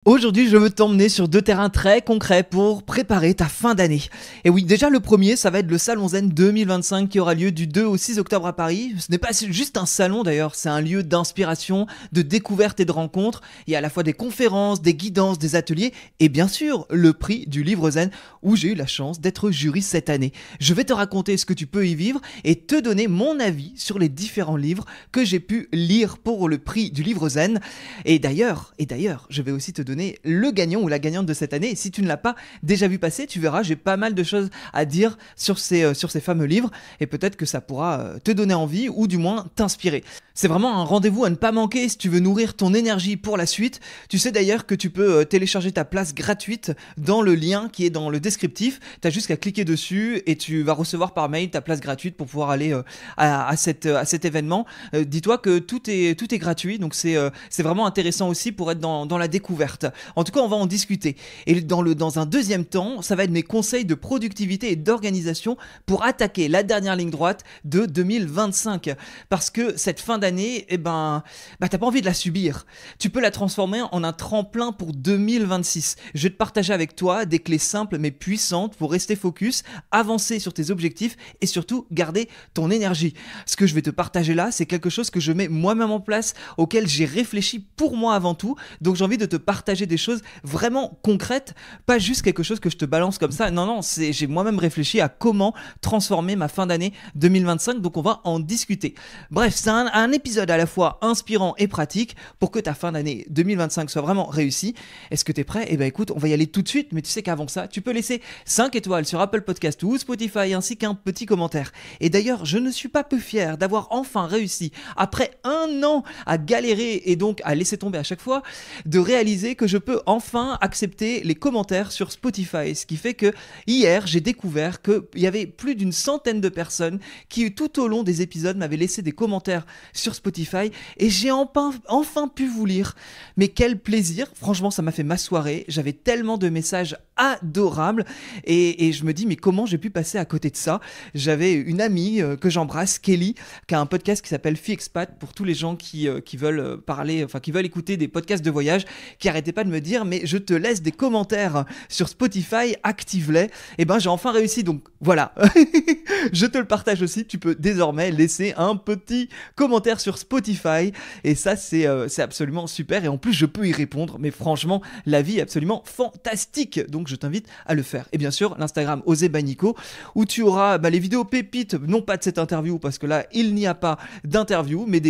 Aujourd'hui, je veux t'emmener sur deux terrains très concrets pour préparer ta fin d'année. Et oui, déjà le premier, ça va être le Salon Zen 2025 qui aura lieu du 2 au 6 octobre à Paris. Ce n'est pas juste un salon d'ailleurs, c'est un lieu d'inspiration, de découverte et de rencontre. Il y a à la fois des conférences, des guidances, des ateliers et bien sûr le prix du livre Zen où j'ai eu la chance d'être jury cette année. Je vais te raconter ce que tu peux y vivre et te donner mon avis sur les différents livres que j'ai pu lire pour le prix du livre Zen. Et d'ailleurs, je vais aussi te donner le gagnant ou la gagnante de cette année. Et si tu ne l'as pas déjà vu passer, tu verras, j'ai pas mal de choses à dire sur ces fameux livres et peut-être que ça pourra te donner envie ou du moins t'inspirer. C'est vraiment un rendez-vous à ne pas manquer si tu veux nourrir ton énergie pour la suite. Tu sais d'ailleurs que tu peux télécharger ta place gratuite dans le lien qui est dans le descriptif. Tu as juste qu'à cliquer dessus et tu vas recevoir par mail ta place gratuite pour pouvoir aller à cet événement. Dis-toi que tout est gratuit, donc c'est vraiment intéressant aussi pour être dans la découverte. En tout cas, on va en discuter. Et dans un deuxième temps, ça va être mes conseils de productivité et d'organisation pour attaquer la dernière ligne droite de 2025. Parce que cette fin d'année, t'as pas envie de la subir. Tu peux la transformer en un tremplin pour 2026. Je vais te partager avec toi des clés simples mais puissantes pour rester focus, avancer sur tes objectifs et surtout garder ton énergie. Ce que je vais te partager là, c'est quelque chose que je mets moi-même en place, auquel j'ai réfléchi pour moi avant tout. Donc j'ai envie de te partager des choses vraiment concrètes, pas juste quelque chose que je te balance comme ça. Non, j'ai moi-même réfléchi à comment transformer ma fin d'année 2025, donc on va en discuter. Bref, c'est un épisode à la fois inspirant et pratique pour que ta fin d'année 2025 soit vraiment réussie. Est-ce que t'es prêt ? Eh ben écoute, on va y aller tout de suite, mais tu sais qu'avant ça, tu peux laisser 5 étoiles sur Apple Podcast ou Spotify ainsi qu'un petit commentaire. Et d'ailleurs, je ne suis pas peu fier d'avoir enfin réussi, après un an à galérer et donc à laisser tomber à chaque fois, de réaliser que je peux enfin accepter les commentaires sur Spotify. Ce qui fait que hier, j'ai découvert qu'il y avait plus d'une centaine de personnes qui, tout au long des épisodes, m'avaient laissé des commentaires sur Spotify et j'ai enfin pu vous lire. Mais quel plaisir! Franchement, ça m'a fait ma soirée. J'avais tellement de messages adorables et je me dis, mais comment j'ai pu passer à côté de ça? J'avais une amie que j'embrasse, Kelly, qui a un podcast qui s'appelle Fille Expat pour tous les gens qui veulent parler, enfin qui veulent écouter des podcasts de voyage, qui arrêtait pas de me dire mais je te laisse des commentaires sur Spotify, active-les. Et ben j'ai enfin réussi, donc voilà. Je te le partage aussi, tu peux désormais laisser un petit commentaire sur Spotify et ça c'est absolument super et en plus je peux y répondre, mais franchement la vie est absolument fantastique, donc je t'invite à le faire. Et bien sûr l'Instagram Osez by Nico où tu auras les vidéos pépites, non pas de cette interview parce que là il n'y a pas d'interview, mais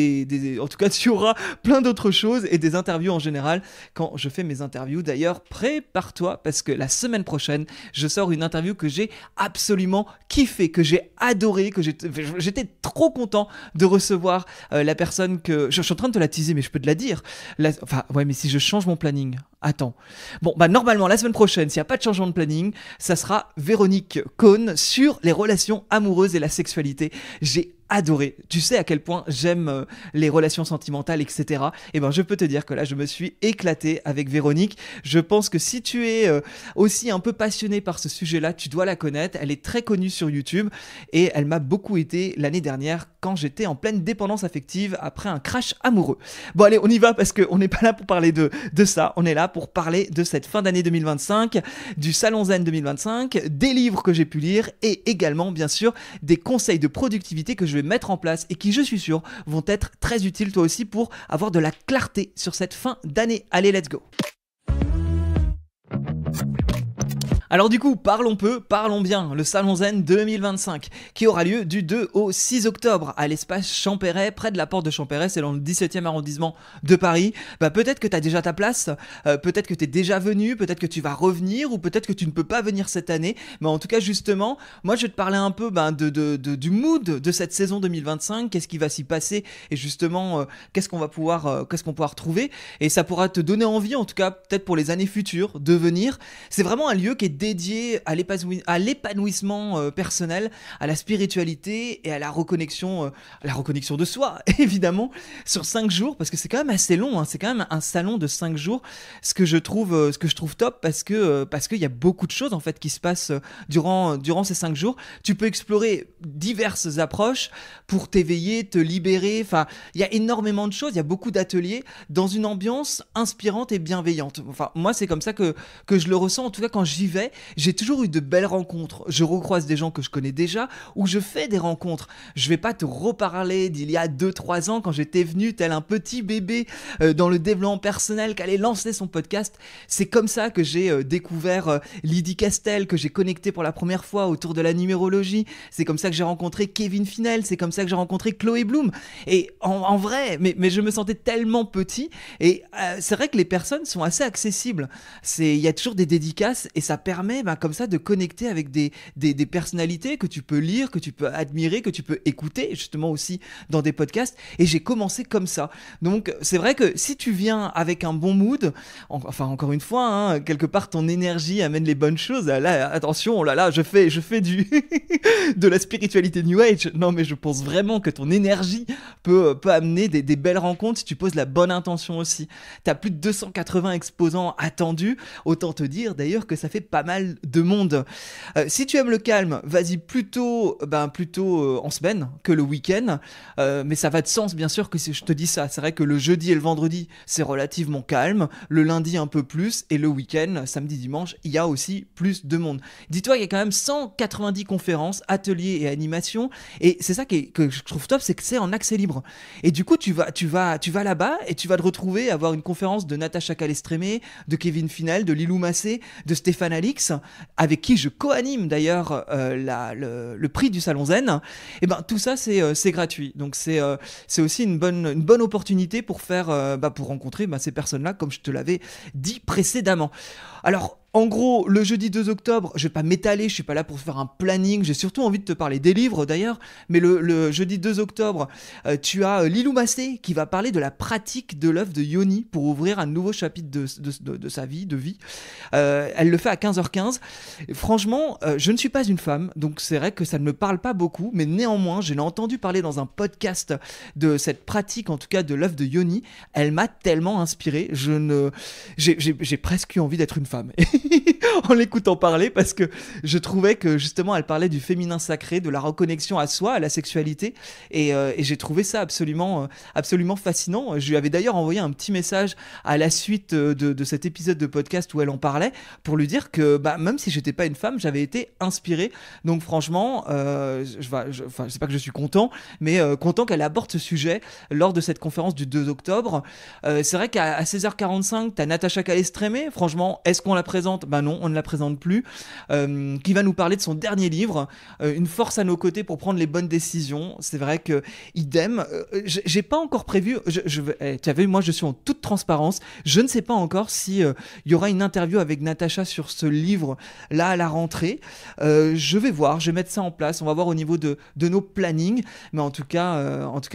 en tout cas tu auras plein d'autres choses et des interviews en général quand je fais mes interviews. D'ailleurs, prépare-toi parce que la semaine prochaine, je sors une interview que j'ai absolument kiffé, que j'ai adoré, j'étais trop content de recevoir la personne que... Je suis en train de te la teaser, mais je peux te la dire. Mais si je change mon planning... Attends. Bon, normalement, la semaine prochaine, s'il n'y a pas de changement de planning, ça sera Véronique Cohn sur les relations amoureuses et la sexualité. J'ai adoré. Tu sais à quel point j'aime les relations sentimentales, etc. Et je peux te dire que là, je me suis éclaté avec Véronique. Je pense que si tu es aussi un peu passionné par ce sujet-là, tu dois la connaître. Elle est très connue sur YouTube et elle m'a beaucoup aidé l'année dernière quand j'étais en pleine dépendance affective après un crash amoureux. Bon allez, on y va parce qu'on n'est pas là pour parler de ça. On est là pour parler de cette fin d'année 2025, du Salon Zen 2025, des livres que j'ai pu lire et également, bien sûr, des conseils de productivité que je vais mettre en place et qui, je suis sûr, vont être très utiles toi aussi pour avoir de la clarté sur cette fin d'année. Allez, let's go! Alors du coup, parlons peu, parlons bien, le Salon Zen 2025 qui aura lieu du 2 au 6 octobre à l'espace Champéret, près de la porte de Champéret, c'est dans le 17e arrondissement de Paris. Peut-être que tu as déjà ta place, peut-être que tu es déjà venu, peut-être que tu vas revenir ou peut-être que tu ne peux pas venir cette année. Mais en tout cas, justement, moi je vais te parler un peu du mood de cette saison 2025, qu'est-ce qui va s'y passer et justement qu'est-ce qu'on pourra trouver et ça pourra te donner envie, en tout cas peut-être pour les années futures, de venir. C'est vraiment un lieu qui est dédié à l'épanouissement personnel, à la spiritualité et à la reconnexion de soi, évidemment, sur 5 jours, parce que c'est quand même assez long, hein, c'est quand même un salon de 5 jours, ce que je trouve top, parce qu'il y a beaucoup de choses en fait qui se passent durant ces 5 jours. Tu peux explorer diverses approches pour t'éveiller, te libérer, enfin, il y a énormément de choses, il y a beaucoup d'ateliers dans une ambiance inspirante et bienveillante. Enfin, moi, c'est comme ça que je le ressens, en tout cas quand j'y vais, j'ai toujours eu de belles rencontres. Je recroise des gens que je connais déjà, ou je fais des rencontres. Je vais pas te reparler d'il y a 2-3 ans quand j'étais venu tel un petit bébé dans le développement personnel, qu'allait lancer son podcast. C'est comme ça que j'ai découvert Lydie Castel, que j'ai connecté pour la première fois autour de la numérologie. C'est comme ça que j'ai rencontré Kevin Finel, c'est comme ça que j'ai rencontré Chloé Bloom. Et en vrai, mais je me sentais tellement petit, et c'est vrai que les personnes sont assez accessibles. Il y a toujours des dédicaces, et ça permet comme ça de connecter avec des personnalités que tu peux lire, que tu peux admirer, que tu peux écouter justement aussi dans des podcasts. Et j'ai commencé comme ça. Donc c'est vrai que si tu viens avec un bon mood, enfin encore une fois, hein, quelque part ton énergie amène les bonnes choses. Là, attention, oh là là, je fais de la spiritualité New Age. Non, mais je pense vraiment que ton énergie peut amener des belles rencontres si tu poses la bonne intention aussi. T'as plus de 280 exposants attendus, autant te dire d'ailleurs que ça fait pas mal de monde. Si tu aimes le calme, vas-y plutôt en semaine que le week-end, mais ça va de sens bien sûr que si je te dis ça. C'est vrai que le jeudi et le vendredi c'est relativement calme, le lundi un peu plus, et le week-end, samedi, dimanche, il y a aussi plus de monde. Dis-toi qu'il y a quand même 190 conférences, ateliers et animations, et c'est ça que je trouve top, c'est que c'est en accès libre. Et du coup tu vas là-bas et tu vas te retrouver à avoir une conférence de Natacha Calestrémé, de Kevin Finel, de Lilou Massé, de Stéphane Alix, avec qui je co-anime d'ailleurs le prix du Salon Zen. Et ben tout ça c'est gratuit, donc c'est aussi une bonne opportunité pour pour rencontrer ces personnes-là, comme je te l'avais dit précédemment. Alors en gros, le jeudi 2 octobre, je vais pas m'étaler, je suis pas là pour faire un planning, j'ai surtout envie de te parler des livres d'ailleurs, mais le jeudi 2 octobre, tu as Lilou Massé qui va parler de la pratique de l'œuf de Yoni pour ouvrir un nouveau chapitre de sa vie, elle le fait à 15h15. Et franchement, je ne suis pas une femme, donc c'est vrai que ça ne me parle pas beaucoup, mais néanmoins, je l'ai entendu parler dans un podcast de cette pratique, en tout cas de l'œuf de Yoni. Elle m'a tellement inspiré, j'ai presque eu envie d'être une femme. En l'écoutant parler, parce que je trouvais que justement elle parlait du féminin sacré, de la reconnexion à soi, à la sexualité, et j'ai trouvé ça absolument fascinant. Je lui avais d'ailleurs envoyé un petit message à la suite de cet épisode de podcast où elle en parlait, pour lui dire que même si j'étais pas une femme, j'avais été inspiré. Donc franchement, c'est pas que je suis content, mais content qu'elle aborde ce sujet lors de cette conférence du 2 octobre. C'est vrai qu'à 16h45 t'as Natacha Calestrémé. Franchement, est-ce qu'on la présente? Non, on ne la présente plus. Qui va nous parler de son dernier livre, Une force à nos côtés pour prendre les bonnes décisions. C'est vrai que idem, j'ai pas encore prévu. Tu as vu, moi je suis en toute transparence. Je ne sais pas encore si y aura une interview avec Natacha sur ce livre là à la rentrée. Je vais voir, je vais mettre ça en place. On va voir au niveau de nos plannings. Mais en tout cas,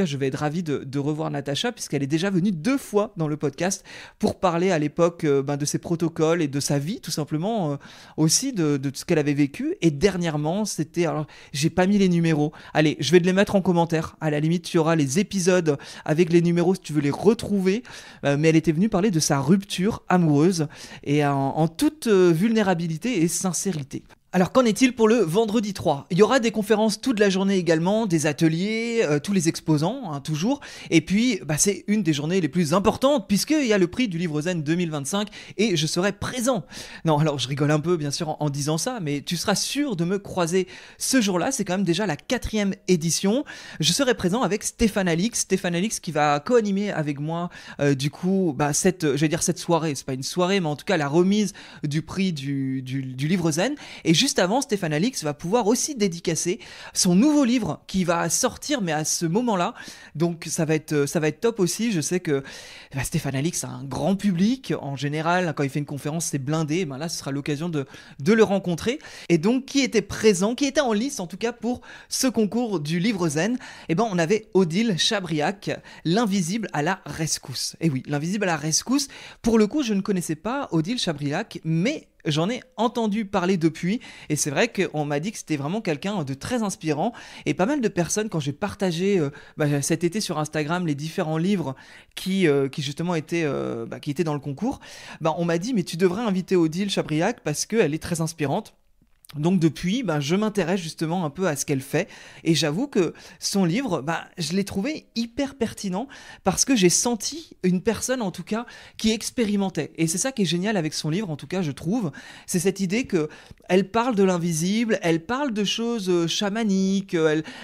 je vais être ravi de revoir Natacha, puisqu'elle est déjà venue 2 fois dans le podcast pour parler à l'époque de ses protocoles et de sa vie, tout simplement, aussi de ce qu'elle avait vécu. Et dernièrement, c'était... Alors, j'ai pas mis les numéros. Allez, je vais te les mettre en commentaire. À la limite, tu auras les épisodes avec les numéros si tu veux les retrouver. Mais elle était venue parler de sa rupture amoureuse, et en toute vulnérabilité et sincérité. Alors qu'en est-il pour le vendredi 3 ? Il y aura des conférences toute la journée également, des ateliers, tous les exposants, toujours. Et puis, c'est une des journées les plus importantes, puisqu'il y a le prix du Livre Zen 2025 et je serai présent. Non, alors je rigole un peu bien sûr en disant ça, mais tu seras sûr de me croiser ce jour-là. C'est quand même déjà la 4e édition. Je serai présent avec Stéphane Alix qui va co-animer avec moi cette soirée. C'est pas une soirée, mais en tout cas la remise du prix du Livre Zen. Et juste avant, Stéphane Alix va pouvoir aussi dédicacer son nouveau livre qui va sortir, mais à ce moment-là. Donc ça va être top aussi. Je sais que Stéphane Alix a un grand public. En général, quand il fait une conférence, c'est blindé. Là, ce sera l'occasion de le rencontrer. Et donc, qui était présent, qui était en lice en tout cas pour ce concours du Livre Zen, on avait Odile Chabriac, l'invisible à la rescousse. Et oui, l'invisible à la rescousse. Pour le coup, je ne connaissais pas Odile Chabriac, mais J'en ai entendu parler depuis et c'est vrai qu'on m'a dit que c'était vraiment quelqu'un de très inspirant et pas mal de personnes quand j'ai partagé cet été sur Instagram les différents livres qui justement qui étaient dans le concours, on m'a dit mais tu devrais inviter Odile Chabriac parce qu'elle est très inspirante. Donc depuis, je m'intéresse justement un peu à ce qu'elle fait et j'avoue que son livre, je l'ai trouvé hyper pertinent parce que j'ai senti une personne en tout cas qui expérimentait et c'est ça qui est génial avec son livre en tout cas je trouve, c'est cette idée que elle parle de l'invisible, elle parle de choses chamaniques,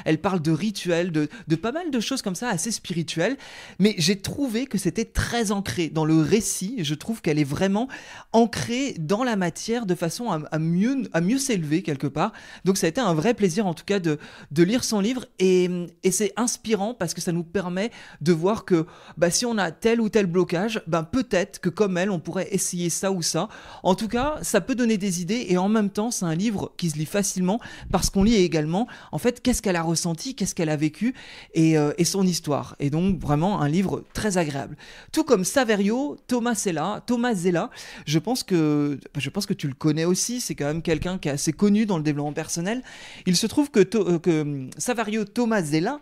elle parle de rituels, de pas mal de choses comme ça assez spirituelles, mais j'ai trouvé que c'était très ancré dans le récit, je trouve qu'elle est vraiment ancrée dans la matière de façon à mieux s'élever quelque part. Donc ça a été un vrai plaisir en tout cas de lire son livre et c'est inspirant parce que ça nous permet de voir que si on a tel ou tel blocage, peut-être que comme elle, on pourrait essayer ça ou ça. En tout cas, ça peut donner des idées et en même temps, c'est un livre qui se lit facilement parce qu'on lit également en fait qu'est-ce qu'elle a ressenti, qu'est-ce qu'elle a vécu et son histoire. Et donc vraiment un livre très agréable. Tout comme Saverio Thomas Zella, je pense que tu le connais aussi, c'est quand même quelqu'un qui est assez connu dans le développement personnel. Il se trouve que Saverio Thomas Zella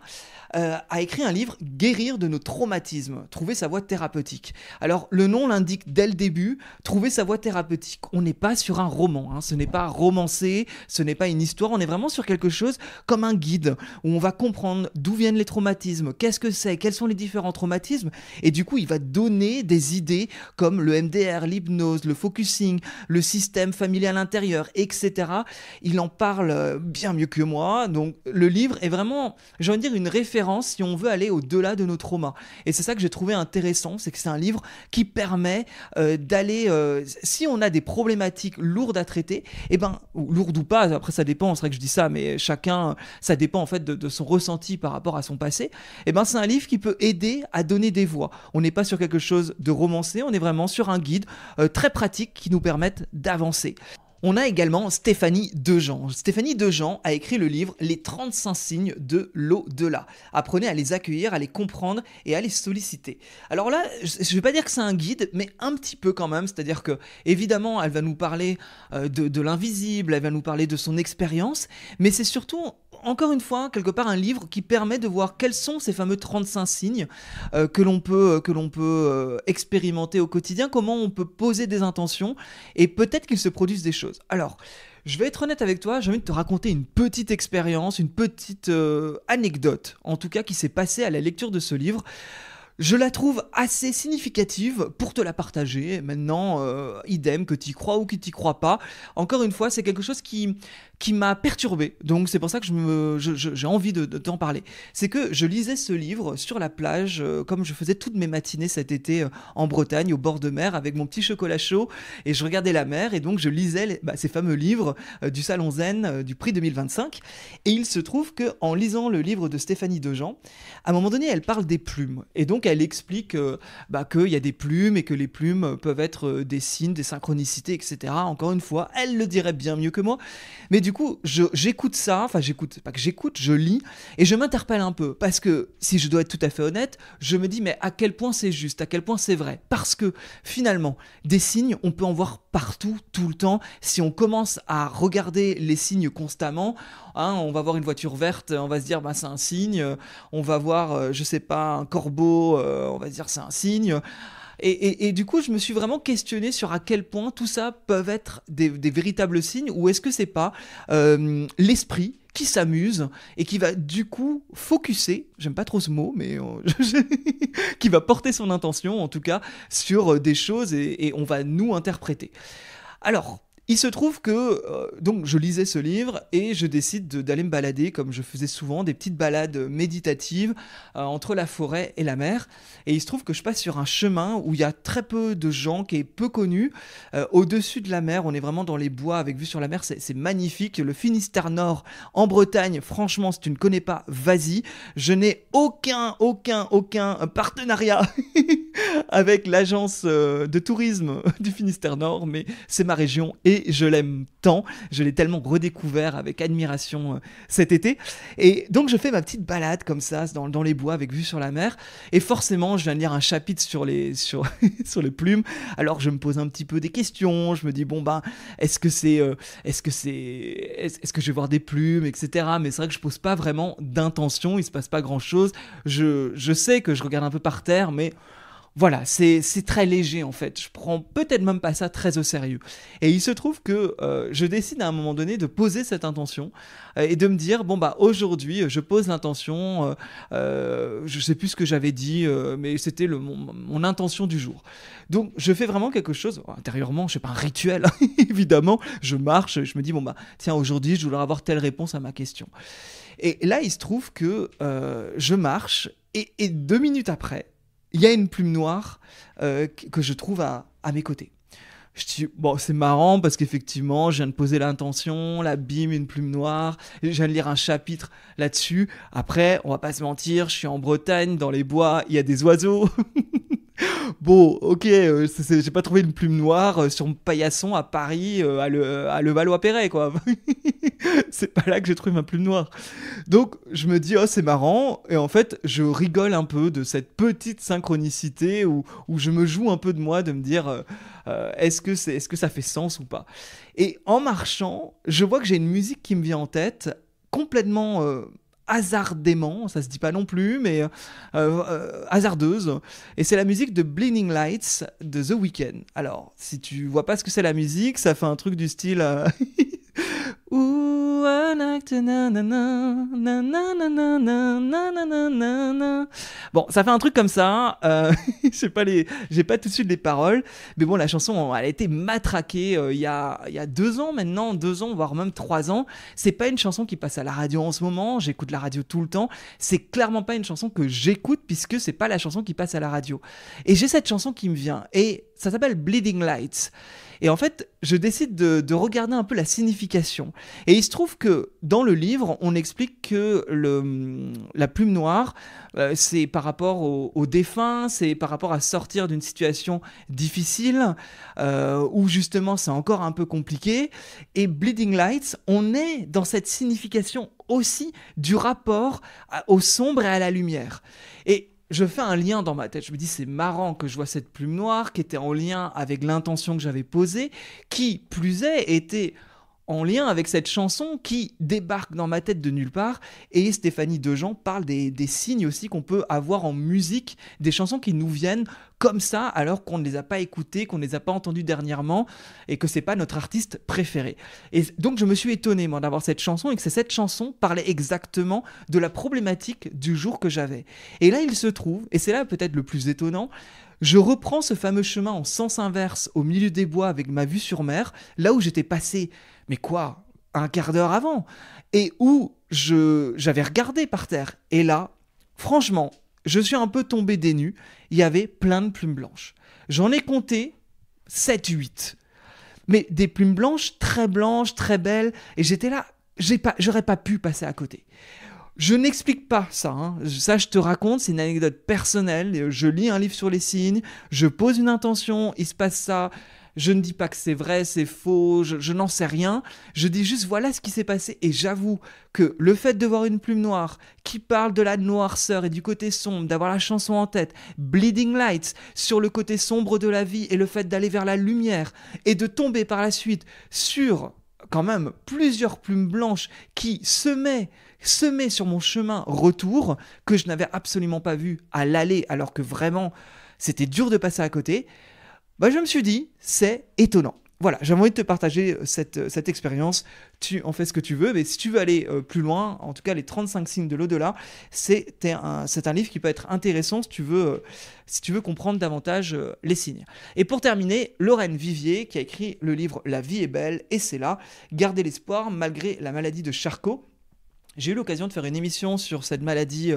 a écrit un livre Guérir de nos traumatismes, trouver sa voie thérapeutique. Alors le nom l'indique dès le début, trouver sa voie thérapeutique. On n'est pas sur un roman, ce n'est pas romancé, ce n'est pas une histoire, on est vraiment sur quelque chose comme un guide où on va comprendre d'où viennent les traumatismes, qu'est-ce que c'est, quels sont les différents traumatismes et du coup il va donner des idées comme le MDR, l'hypnose, le focusing, le système familial intérieur, etc. Il en parle bien mieux que moi, donc le livre est vraiment, j'ai envie de dire, une référence si on veut aller au-delà de nos traumas. Et c'est ça que j'ai trouvé intéressant, c'est que c'est un livre qui permet d'aller, si on a des problématiques lourdes à traiter, ou lourdes ou pas, après ça dépend, c'est vrai que je dis ça, mais chacun, ça dépend en fait de son ressenti par rapport à son passé, c'est un livre qui peut aider à donner des voix. On n'est pas sur quelque chose de romancé, on est vraiment sur un guide très pratique qui nous permette d'avancer. On a également Stéphanie Dejean. Stéphanie Dejean a écrit le livre Les 35 signes de l'au-delà. Apprenez à les accueillir, à les comprendre et à les solliciter. Alors là, je ne vais pas dire que c'est un guide, mais un petit peu quand même. C'est-à-dire que, évidemment, elle va nous parler de l'invisible, elle va nous parler de son expérience, mais c'est surtout, encore une fois, quelque part un livre qui permet de voir quels sont ces fameux 35 signes que l'on peut expérimenter au quotidien, comment on peut poser des intentions et peut-être qu'il se produisent des choses. Alors, je vais être honnête avec toi, j'ai envie de te raconter une petite expérience, une petite anecdote, en tout cas qui s'est passée à la lecture de ce livre. Je la trouve assez significative pour te la partager. Maintenant, idem, que tu y crois ou que tu y crois pas. Encore une fois, c'est quelque chose qui m'a perturbé. Donc c'est pour ça que j'ai envie de t'en parler. C'est que je lisais ce livre sur la plage, comme je faisais toutes mes matinées cet été en Bretagne, au bord de mer, avec mon petit chocolat chaud, et je regardais la mer, et donc je lisais ces fameux livres du Salon Zen du prix 2025. Et il se trouve qu'en lisant le livre de Stéphanie Dejean, à un moment donné, elle parle des plumes. Et donc elle explique qu'il y a des plumes et que les plumes peuvent être des signes, des synchronicités, etc. Encore une fois, elle le dirait bien mieux que moi. Mais du coup, j'écoute ça, je lis et je m'interpelle un peu. Parce que, si je dois être tout à fait honnête, je me dis, mais à quel point c'est juste, à quel point c'est vrai. Parce que, finalement, des signes, on peut en voir partout, tout le temps. Si on commence à regarder les signes constamment, on va voir une voiture verte, on va se dire, c'est un signe. On va voir, je sais pas, un corbeau, on va se dire, c'est un signe. Et du coup, je me suis vraiment questionné sur à quel point tout ça peuvent être des véritables signes, ou est-ce que c'est pas l'esprit qui s'amuse et qui va du coup focuser, j'aime pas trop ce mot, mais qui va porter son intention en tout cas sur des choses et on va nous interpréter. Alors, il se trouve que donc je lisais ce livre et je décide d'aller me balader comme je faisais souvent, des petites balades méditatives entre la forêt et la mer. Et il se trouve que je passe sur un chemin où il y a très peu de gens, qui est peu connu. Au-dessus de la mer, on est vraiment dans les bois avec vue sur la mer, c'est magnifique. Le Finistère Nord en Bretagne, franchement, si tu ne connais pas, vas-y. Je n'ai aucun partenariat avec l'agence de tourisme du Finistère Nord, mais c'est ma région et et je l'aime tant. Je l'ai tellement redécouvert avec admiration cet été. Et donc je fais ma petite balade comme ça dans les bois avec vue sur la mer. Et forcément, je viens de lire un chapitre sur sur les plumes. Alors je me pose un petit peu des questions. Je me dis bon ben est-ce que je vais voir des plumes, etc. Mais c'est vrai que je pose pas vraiment d'intention. Il se passe pas grand chose. Je sais que je regarde un peu par terre, mais voilà, c'est très léger en fait. Je prends peut-être même pas ça très au sérieux. Et il se trouve que je décide à un moment donné de poser cette intention et de me dire bon bah aujourd'hui je pose l'intention. Je sais plus ce que j'avais dit, mais c'était mon intention du jour. Donc je fais vraiment quelque chose intérieurement. Je fais pas un rituel évidemment. Je marche, je me dis bon bah tiens aujourd'hui je voudrais avoir telle réponse à ma question. Et là il se trouve que je marche et 2 minutes après il y a une plume noire que je trouve à mes côtés. Je dis, bon, c'est marrant parce qu'effectivement, je viens de poser l'intention, là, bim, une plume noire. Je viens de lire un chapitre là-dessus. Après, on va pas se mentir, je suis en Bretagne, dans les bois, il y a des oiseaux. Bon, ok, j'ai pas trouvé une plume noire sur mon paillasson à Paris, à Levallois-Perret, quoi. C'est pas là que j'ai trouvé ma plume noire. Donc, je me dis, oh, c'est marrant. Et en fait, je rigole un peu de cette petite synchronicité où je me joue un peu de moi, de me dire, est-ce que ça fait sens ou pas? Et en marchant, je vois que j'ai une musique qui me vient en tête, complètement hasardément, ça se dit pas non plus, mais hasardeuse. Et c'est la musique de Blinding Lights de The Weeknd. Alors, si tu vois pas ce que c'est la musique, ça fait un truc du style... Ooh, I like to na na na na na na na na na na na na. Bon, ça fait un truc comme ça. J'ai pas tout de suite les paroles, mais bon, la chanson, elle a été matraquée il y a 2 ans maintenant, 2 ans voire même 3 ans. C'est pas une chanson qui passe à la radio en ce moment. J'écoute la radio tout le temps. C'est clairement pas une chanson que j'écoute puisque c'est pas la chanson qui passe à la radio. Et j'ai cette chanson qui me vient et ça s'appelle Blinding Lights. Et en fait, je décide de regarder un peu la signification. Et il se trouve que dans le livre, on explique que la plume noire, c'est par rapport aux défunts, c'est par rapport à sortir d'une situation difficile, où justement c'est encore un peu compliqué. Et Blinding Lights, on est dans cette signification aussi du rapport au sombre et à la lumière. Et je fais un lien dans ma tête, je me dis c'est marrant que je vois cette plume noire qui était en lien avec l'intention que j'avais posée, qui plus est était en lien avec cette chanson qui débarque dans ma tête de nulle part. Et Stéphanie Dejean parle des signes aussi qu'on peut avoir en musique, des chansons qui nous viennent comme ça alors qu'on ne les a pas écoutées, qu'on ne les a pas entendues dernièrement et que c'est pas notre artiste préféré. Et donc je me suis étonné moi d'avoir cette chanson et que cette chanson parlait exactement de la problématique du jour que j'avais. Et là il se trouve, et c'est là peut-être le plus étonnant, je reprends ce fameux chemin en sens inverse au milieu des bois avec ma vue sur mer, là où j'étais passé, mais quoi, un quart d'heure avant, et où j'avais regardé par terre. Et là, franchement, je suis un peu tombé des nues, il y avait plein de plumes blanches. J'en ai compté 7-8. Mais des plumes blanches, très belles, et j'étais là, j'aurais pas pu passer à côté. Je n'explique pas ça, hein. Ça je te raconte, c'est une anecdote personnelle, je lis un livre sur les signes, je pose une intention, il se passe ça, je ne dis pas que c'est vrai, c'est faux, je n'en sais rien, je dis juste voilà ce qui s'est passé et j'avoue que le fait de voir une plume noire qui parle de la noirceur et du côté sombre, d'avoir la chanson en tête, Blinding Lights, sur le côté sombre de la vie et le fait d'aller vers la lumière et de tomber par la suite sur quand même plusieurs plumes blanches qui semaient sur mon chemin retour, que je n'avais absolument pas vu à l'aller, alors que vraiment, c'était dur de passer à côté, bah, je me suis dit, c'est étonnant. Voilà, j'avais envie de te partager cette expérience. Tu en fais ce que tu veux, mais si tu veux aller plus loin, en tout cas les 35 signes de l'au-delà, c'est un livre qui peut être intéressant si tu veux comprendre davantage les signes. Et pour terminer, Lorraine Vivier qui a écrit le livre La vie est belle et c'est là, garder l'espoir malgré la maladie de Charcot. J'ai eu l'occasion de faire une émission sur cette maladie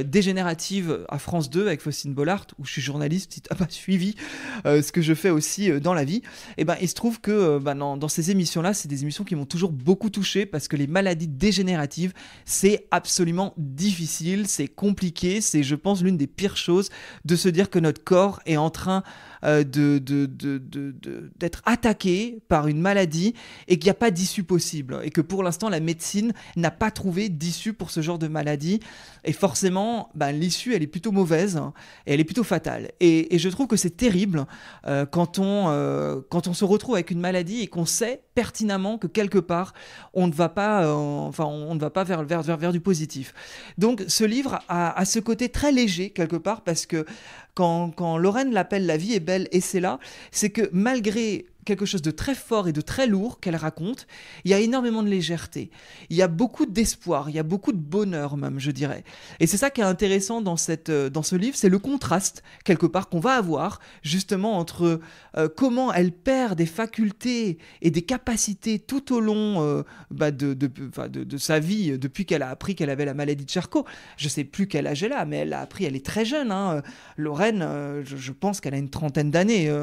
dégénérative à France 2 avec Faustine Bollard, où je suis journaliste, si tu n'as pas suivi ce que je fais aussi dans la vie. Et ben, il se trouve que dans ces émissions-là, c'est des émissions qui m'ont toujours beaucoup touché parce que les maladies dégénératives, c'est absolument difficile, c'est compliqué, c'est, je pense, l'une des pires choses de se dire que notre corps est en train d'être attaquée par une maladie et qu'il n'y a pas d'issue possible. Et que pour l'instant, la médecine n'a pas trouvé d'issue pour ce genre de maladie. Et forcément, l'issue, elle est plutôt mauvaise, hein, et elle est plutôt fatale. Et je trouve que c'est terrible quand on se retrouve avec une maladie et qu'on sait pertinemment que quelque part, on ne va pas, on ne va pas vers du positif. Donc ce livre a ce côté très léger quelque part, parce que quand Lorraine l'appelle La vie est belle et c'est là, c'est que malgré quelque chose de très fort et de très lourd qu'elle raconte, il y a énormément de légèreté, il y a beaucoup d'espoir, il y a beaucoup de bonheur même, je dirais. Et c'est ça qui est intéressant dans ce livre, c'est le contraste quelque part qu'on va avoir justement entre comment elle perd des facultés et des capacités tout au long de sa vie, depuis qu'elle a appris qu'elle avait la maladie de Charcot. Je sais plus quel âge elle a, mais elle l'a appris, elle est très jeune, hein. Lorraine, je pense qu'elle a une trentaine d'années.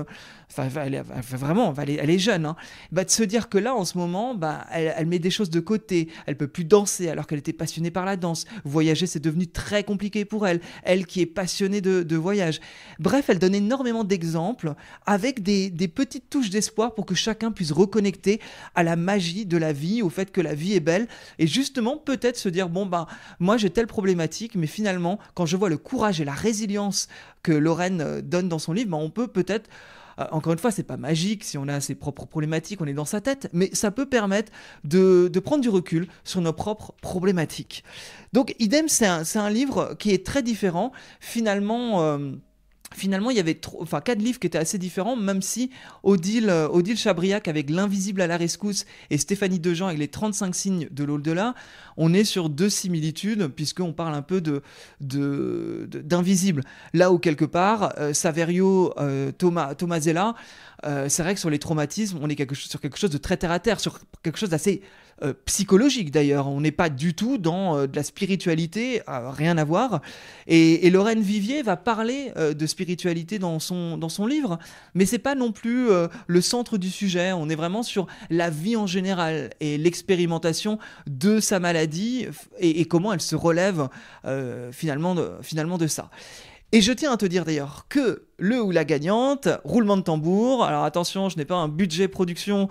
Elle est jeune, hein. De se dire que là, en ce moment, elle met des choses de côté. Elle peut plus danser alors qu'elle était passionnée par la danse. Voyager, c'est devenu très compliqué pour elle. Elle qui est passionnée de voyage. Bref, elle donne énormément d'exemples avec des petites touches d'espoir pour que chacun puisse reconnecter à la magie de la vie, au fait que la vie est belle. Et justement, peut-être se dire, moi j'ai telle problématique, mais finalement, quand je vois le courage et la résilience que Lorraine donne dans son livre, on peut peut-être... Encore une fois, c'est pas magique, si on a ses propres problématiques, on est dans sa tête, mais ça peut permettre de prendre du recul sur nos propres problématiques. Donc, idem, c'est un livre qui est très différent. Finalement, il y avait 4 livres qui étaient assez différents, même si Odile Chabriac avec L'Invisible à la rescousse et Stéphanie Dejean avec les 35 signes de l'au-delà, on est sur 2 similitudes, puisqu'on parle un peu d'invisible. Là où quelque part, Saverio, Tomasella, c'est vrai que sur les traumatismes, on est sur quelque chose de très terre-à-terre, sur quelque chose d'assez psychologique d'ailleurs. On n'est pas du tout dans de la spiritualité, rien à voir. Et Lorraine Vivier va parler de spiritualité dans son livre, mais c'est pas non plus le centre du sujet. On est vraiment sur la vie en général et l'expérimentation de sa maladie et comment elle se relève finalement de ça. Et je tiens à te dire d'ailleurs que le ou la gagnante, roulement de tambour, alors attention, je n'ai pas un budget production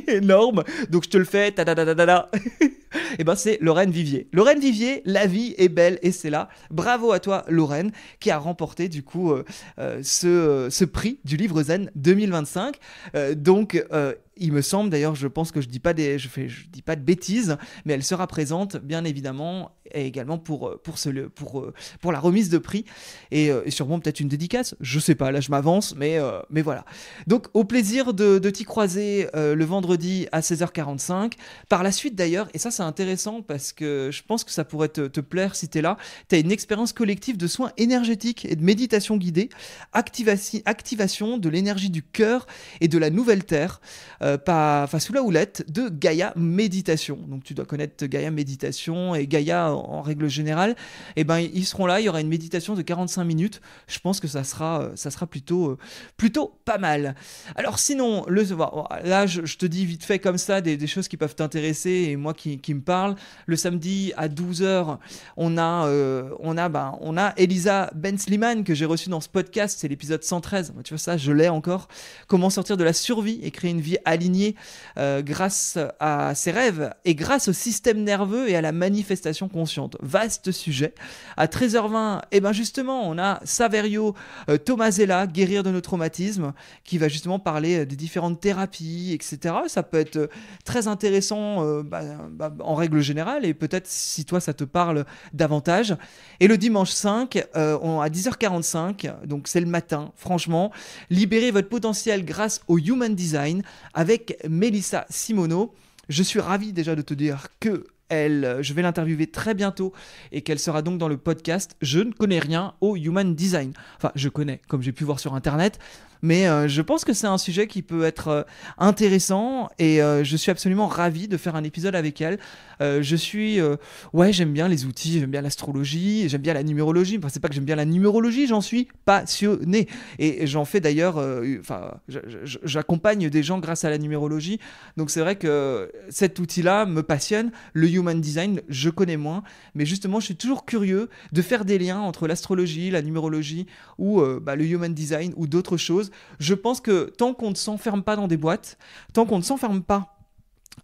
énorme, donc je te le fais, ta-da-da-da-da-da. Et c'est Lorraine Vivier. Lorraine Vivier, La vie est belle et c'est là. Bravo à toi Lorraine, qui a remporté du coup ce prix du livre Zen 2025. Il me semble, d'ailleurs, je pense que je dis pas de bêtises, mais elle sera présente, bien évidemment, et également pour la remise de prix, et sûrement peut-être une dédicace, je sais pas, là je m'avance, mais voilà. Donc, au plaisir de t'y croiser le vendredi à 16h45. Par la suite, d'ailleurs, et ça c'est intéressant parce que je pense que ça pourrait te plaire si t'es là, t'as une expérience collective de soins énergétiques et de méditation guidée, activation de l'énergie du cœur et de la nouvelle terre, sous la houlette de Gaïa Méditation. Donc tu dois connaître Gaïa Méditation et Gaïa en règle générale. Ils seront là, il y aura une méditation de 45 minutes. Je pense que ça sera plutôt pas mal. Alors sinon, là je te dis vite fait comme ça des choses qui peuvent t'intéresser et moi qui me parlent. Le samedi à 12h, on a Elisa Ben Slimane que j'ai reçue dans ce podcast, c'est l'épisode 113. Tu vois ça, je l'ai encore. Comment sortir de la survie et créer une vie alignée grâce à ses rêves et grâce au système nerveux et à la manifestation consciente. Vaste sujet. À 13h20, justement, on a Saverio Tomasella, Guérir de nos traumatismes, qui va justement parler des différentes thérapies, etc. Ça peut être très intéressant en règle générale, et peut-être si toi ça te parle davantage. Et le dimanche 5, à 10h45, donc c'est le matin, franchement, libérez votre potentiel grâce au Human Design avec Mélissa Simoneau. Je suis ravi déjà de te dire que je vais l'interviewer très bientôt et qu'elle sera donc dans le podcast. Je ne connais rien au Human Design. Enfin, je connais, comme j'ai pu voir sur Internet, mais je pense que c'est un sujet qui peut être intéressant et je suis absolument ravi de faire un épisode avec elle. J'aime bien les outils, j'aime bien l'astrologie, j'aime bien la numérologie. Enfin, c'est pas que j'aime bien la numérologie, j'en suis passionné. Et j'en fais d'ailleurs, j'accompagne des gens grâce à la numérologie. Donc c'est vrai que cet outil-là me passionne. Le human design, je connais moins, mais justement, je suis toujours curieux de faire des liens entre l'astrologie, la numérologie ou le human design ou d'autres choses. Je pense que tant qu'on ne s'enferme pas dans des boîtes, tant qu'on ne s'enferme pas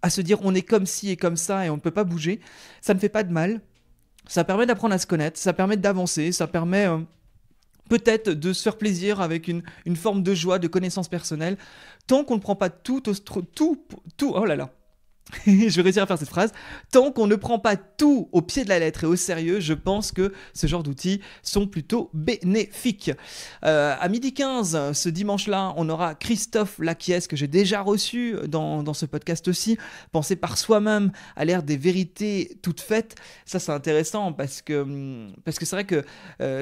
à se dire on est comme ci et comme ça et on ne peut pas bouger, ça ne fait pas de mal. Ça permet d'apprendre à se connaître, ça permet d'avancer, ça permet peut-être de se faire plaisir avec une forme de joie, de connaissance personnelle. Tant qu'on ne prend pas tout, oh là là, je vais réussir à faire cette phrase. Tant qu'on ne prend pas tout au pied de la lettre et au sérieux, je pense que ce genre d'outils sont plutôt bénéfiques. À 12h15, ce dimanche-là, on aura Christophe Laquiès, que j'ai déjà reçu dans ce podcast aussi. Penser par soi-même à l'ère des vérités toutes faites. Ça, c'est intéressant parce que c'est vrai que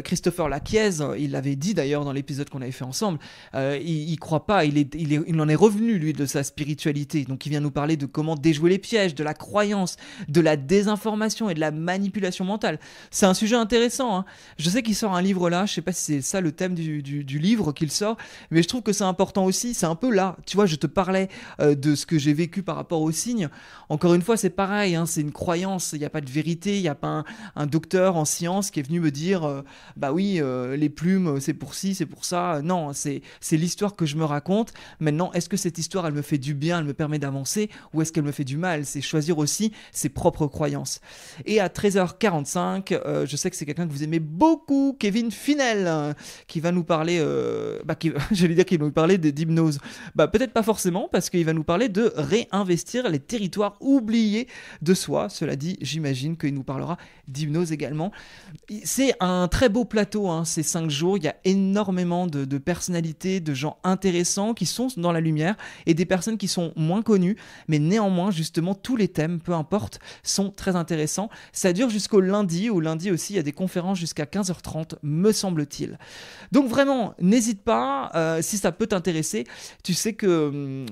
Christopher Laquiès, il l'avait dit d'ailleurs dans l'épisode qu'on avait fait ensemble, il croit pas, il en est revenu, lui, de sa spiritualité. Donc, il vient nous parler de comment déjouer les pièges, de la croyance, de la désinformation et de la manipulation mentale. C'est un sujet intéressant, hein. Je sais qu'il sort un livre là, je sais pas si c'est ça le thème du livre qu'il sort, mais je trouve que c'est important aussi, c'est un peu là, tu vois, je te parlais de ce que j'ai vécu par rapport aux signes. Encore une fois, c'est pareil, hein, c'est une croyance, il n'y a pas de vérité, il n'y a pas un docteur en sciences qui est venu me dire les plumes, c'est pour ci, c'est pour ça. Non, c'est l'histoire que je me raconte. Maintenant, est-ce que cette histoire, elle me fait du bien, elle me permet d'avancer, ou est-ce qu'elle me fait du mal? C'est choisir aussi ses propres croyances. Et à 13h45, je sais que c'est quelqu'un que vous aimez beaucoup, Kevin Finel, qui va nous parler, j'allais dire qu'il va nous parler d'hypnose. Peut-être pas forcément, parce qu'il va nous parler de réinvestir les territoires oubliés de soi. Cela dit, j'imagine qu'il nous parlera d'hypnose également. C'est un très beau plateau, hein, ces 5 jours. Il y a énormément de personnalités, de gens intéressants qui sont dans la lumière et des personnes qui sont moins connues, mais néanmoins, justement, tous les thèmes, peu importe, sont très intéressants. Ça dure jusqu'au lundi. Au lundi aussi, il y a des conférences jusqu'à 15h30, me semble-t-il. Donc vraiment, n'hésite pas, si ça peut t'intéresser. Tu sais que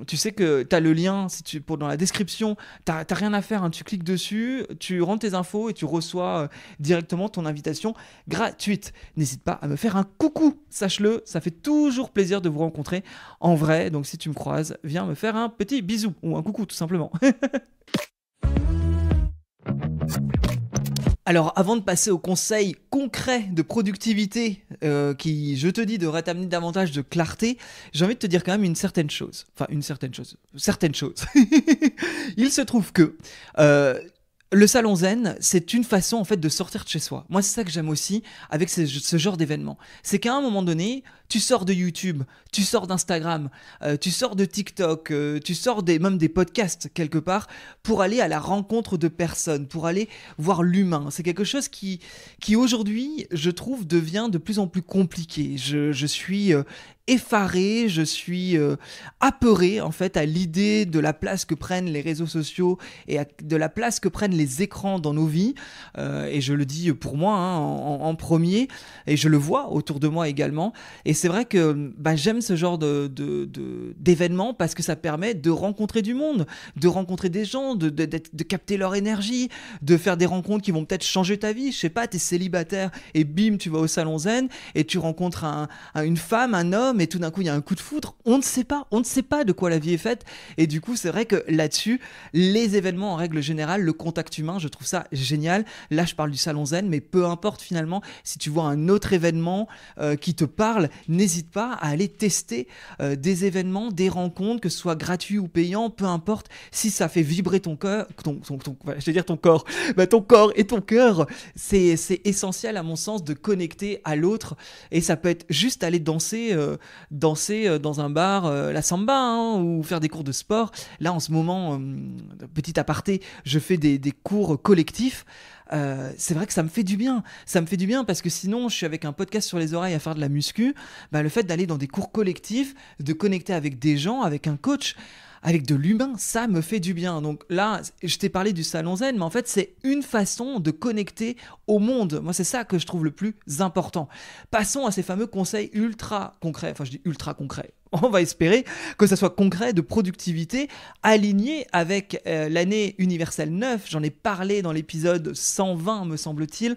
tu as le lien dans la description. T'as rien à faire, hein, tu cliques dessus, tu rentres tes infos et tu reçois directement ton invitation gratuite. N'hésite pas à me faire un coucou, sache-le, ça fait toujours plaisir de vous rencontrer en vrai. Donc si tu me croises, viens me faire un petit bisou ou un coucou tout simplement. Alors, avant de passer aux conseils concrets de productivité qui, je te dis, devraient t'amener davantage de clarté, j'ai envie de te dire quand même certaines choses. Il se trouve que le salon zen, c'est une façon en fait de sortir de chez soi. Moi, c'est ça que j'aime aussi avec ce genre d'événement. C'est qu'à un moment donné, tu sors de YouTube, tu sors d'Instagram, tu sors de TikTok, tu sors même des podcasts quelque part pour aller à la rencontre de personnes, pour aller voir l'humain. C'est quelque chose qui aujourd'hui, je trouve, devient de plus en plus compliqué. Je suis effaré, je suis apeuré en fait à l'idée de la place que prennent les réseaux sociaux et de la place que prennent les écrans dans nos vies, et je le dis pour moi, hein, en premier, et je le vois autour de moi également. Et c'est vrai que j'aime ce genre d'événements parce que ça permet de rencontrer du monde, de rencontrer des gens, de capter leur énergie, de faire des rencontres qui vont peut-être changer ta vie. Je sais pas, t'es célibataire et bim, tu vas au salon zen et tu rencontres une femme, un homme, et tout d'un coup il y a un coup de foudre. On ne sait pas de quoi la vie est faite. Et du coup c'est vrai que là-dessus, les événements en règle générale, le contact humain, je trouve ça génial. Là je parle du salon zen, mais peu importe finalement, si tu vois un autre événement qui te parle, n'hésite pas à aller tester des événements, des rencontres, que ce soit gratuit ou payant, peu importe. Si ça fait vibrer ton cœur, ton corps, ton corps et ton cœur, c'est essentiel à mon sens de connecter à l'autre. Et ça peut être juste aller danser dans un bar, la samba, hein, ou faire des cours de sport. Là en ce moment, petit aparté, je fais des cours collectifs. C'est vrai que ça me fait du bien parce que sinon je suis avec un podcast sur les oreilles à faire de la muscu. Le fait d'aller dans des cours collectifs, de connecter avec des gens, avec un coach, avec de l'humain, ça me fait du bien. Donc là, je t'ai parlé du salon zen, mais en fait, c'est une façon de connecter au monde. Moi, c'est ça que je trouve le plus important. Passons à ces fameux conseils ultra concrets. Enfin, je dis ultra concrets. on va espérer que ça soit concret, de productivité, aligné avec l'année universelle 9. J'en ai parlé dans l'épisode 120, me semble-t-il,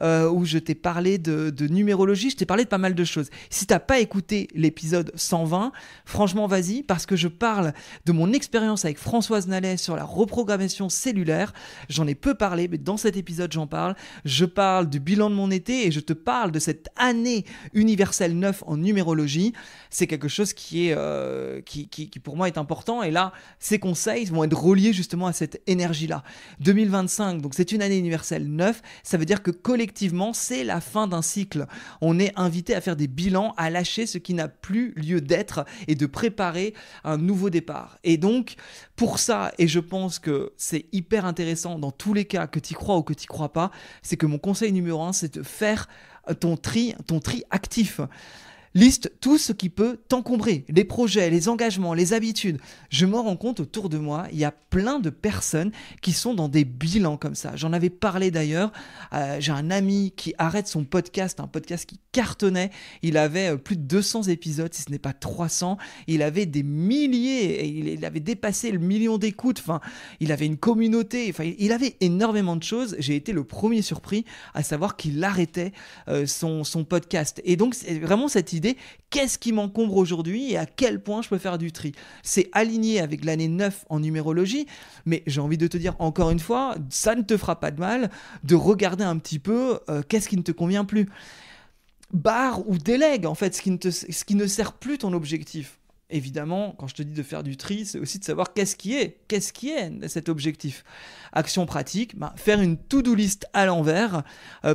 où je t'ai parlé de numérologie, je t'ai parlé de pas mal de choses. Si t'as pas écouté l'épisode 120, franchement, vas-y, parce que je parle de mon expérience avec Françoise Nallet sur la reprogrammation cellulaire. J'en ai peu parlé, mais dans cet épisode, j'en parle. Je parle du bilan de mon été et je te parle de cette année universelle 9 en numérologie. C'est quelque chose qui pour moi est important, et là ces conseils vont être reliés justement à cette énergie-là. 2025, donc c'est une année universelle 9, ça veut dire que collectivement c'est la fin d'un cycle. On est invité à faire des bilans, à lâcher ce qui n'a plus lieu d'être et de préparer un nouveau départ. Et donc pour ça, et je pense que c'est hyper intéressant dans tous les cas, que tu y crois ou que tu y crois pas, c'est que mon conseil numéro 1, c'est de faire ton tri actif. Liste tout ce qui peut t'encombrer, les projets, les engagements, les habitudes. Je me rends compte autour de moi, il y a plein de personnes qui sont dans des bilans comme ça. J'en avais parlé d'ailleurs, j'ai un ami qui arrête son podcast, un podcast qui cartonnait. Il avait plus de 200 épisodes, si ce n'est pas 300. Il avait des milliers, il avait dépassé le million d'écoutes. Enfin, il avait une communauté, enfin, il avait énormément de choses. J'ai été le premier surpris à savoir qu'il arrêtait son podcast. Et donc, c'est vraiment cette idée, qu'est-ce qui m'encombre aujourd'hui et à quel point je peux faire du tri. C'est aligné avec l'année 9 en numérologie, mais j'ai envie de te dire encore une fois, ça ne te fera pas de mal de regarder un petit peu qu'est-ce qui ne te convient plus. Barre ou délègue en fait ce qui ne sert plus ton objectif. Évidemment, quand je te dis de faire du tri, c'est aussi de savoir qu'est-ce qui est cet objectif. Action pratique, faire une to-do list à l'envers,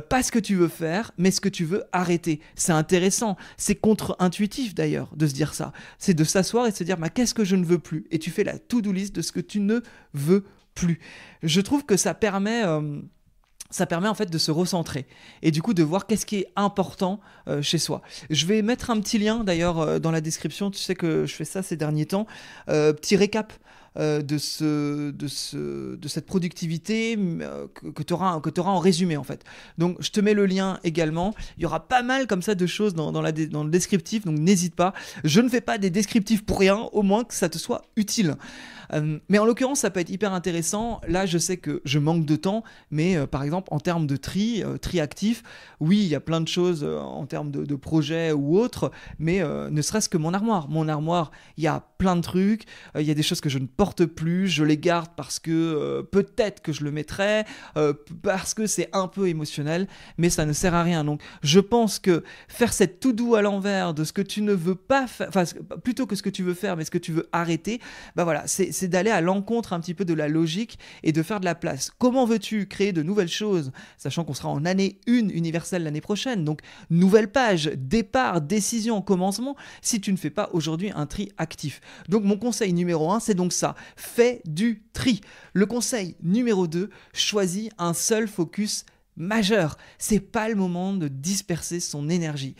pas ce que tu veux faire, mais ce que tu veux arrêter. C'est intéressant, c'est contre-intuitif d'ailleurs de se dire ça. C'est de s'asseoir et de se dire qu'est-ce que je ne veux plus. Et tu fais la to-do list de ce que tu ne veux plus. Je trouve que ça permet en fait de se recentrer et du coup de voir qu'est-ce qui est important chez soi. Je vais mettre un petit lien d'ailleurs dans la description, tu sais que je fais ça ces derniers temps, petit récap de cette productivité que tu auras en résumé en fait. Donc je te mets le lien également, il y aura pas mal comme ça de choses dans le descriptif, donc n'hésite pas, je ne fais pas des descriptifs pour rien, au moins que ça te soit utile. Mais en l'occurrence, ça peut être hyper intéressant. Là, je sais que je manque de temps, mais par exemple, en termes de tri actif, oui, il y a plein de choses en termes de projets ou autres, mais ne serait-ce que mon armoire. Mon armoire, il y a plein de trucs, il y a des choses que je ne porte plus, je les garde parce que peut-être que je le mettrai, parce que c'est un peu émotionnel, mais ça ne sert à rien. Donc, je pense que faire cette to-do à l'envers de ce que tu ne veux pas faire, enfin, plutôt que ce que tu veux faire, mais ce que tu veux arrêter, voilà, c'est d'aller à l'encontre un petit peu de la logique et de faire de la place. Comment veux-tu créer de nouvelles choses, sachant qu'on sera en année 1 universelle l'année prochaine, donc nouvelle page, départ, décision, commencement, si tu ne fais pas aujourd'hui un tri actif. Donc mon conseil numéro 1, c'est donc ça, fais du tri. Le conseil numéro 2, choisis un seul focus majeur. C'est pas le moment de disperser son énergie.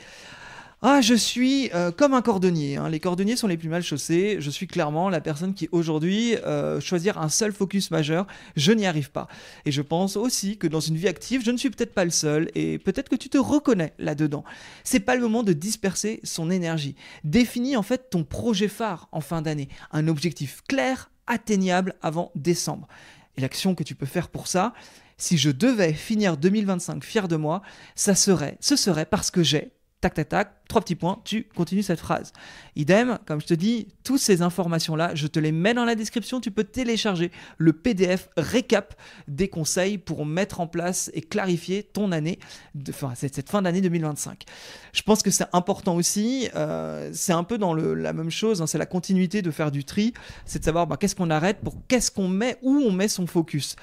Ah, je suis comme un cordonnier, hein. Les cordonniers sont les plus mal chaussés. Je suis clairement la personne qui aujourd'hui choisir un seul focus majeur, je n'y arrive pas. Et je pense aussi que dans une vie active, je ne suis peut-être pas le seul et peut-être que tu te reconnais là-dedans. C'est pas le moment de disperser son énergie. Définis en fait ton projet phare en fin d'année, un objectif clair, atteignable avant décembre. Et l'action que tu peux faire pour ça, si je devais finir 2025 fier de moi, ce serait parce que j'ai tac, tac, tac, 3 petits points, tu continues cette phrase. Idem, comme je te dis, toutes ces informations-là, je te les mets dans la description, tu peux télécharger le PDF récap des conseils pour mettre en place et clarifier ton année, cette fin d'année 2025. Je pense que c'est important aussi, c'est un peu dans la même chose, hein, c'est la continuité de faire du tri, c'est de savoir qu'est-ce qu'on arrête, qu'est-ce qu'on met, où on met son focus.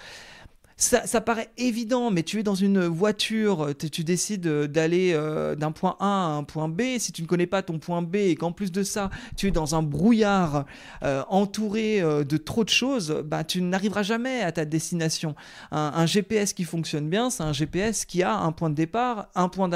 Ça paraît évident, mais tu es dans une voiture, tu décides d'aller d'un point A à un point B. Si tu ne connais pas ton point B et qu'en plus de ça, tu es dans un brouillard entouré de trop de choses, tu n'arriveras jamais à ta destination. Un GPS qui fonctionne bien, c'est un GPS qui a un point de départ, un point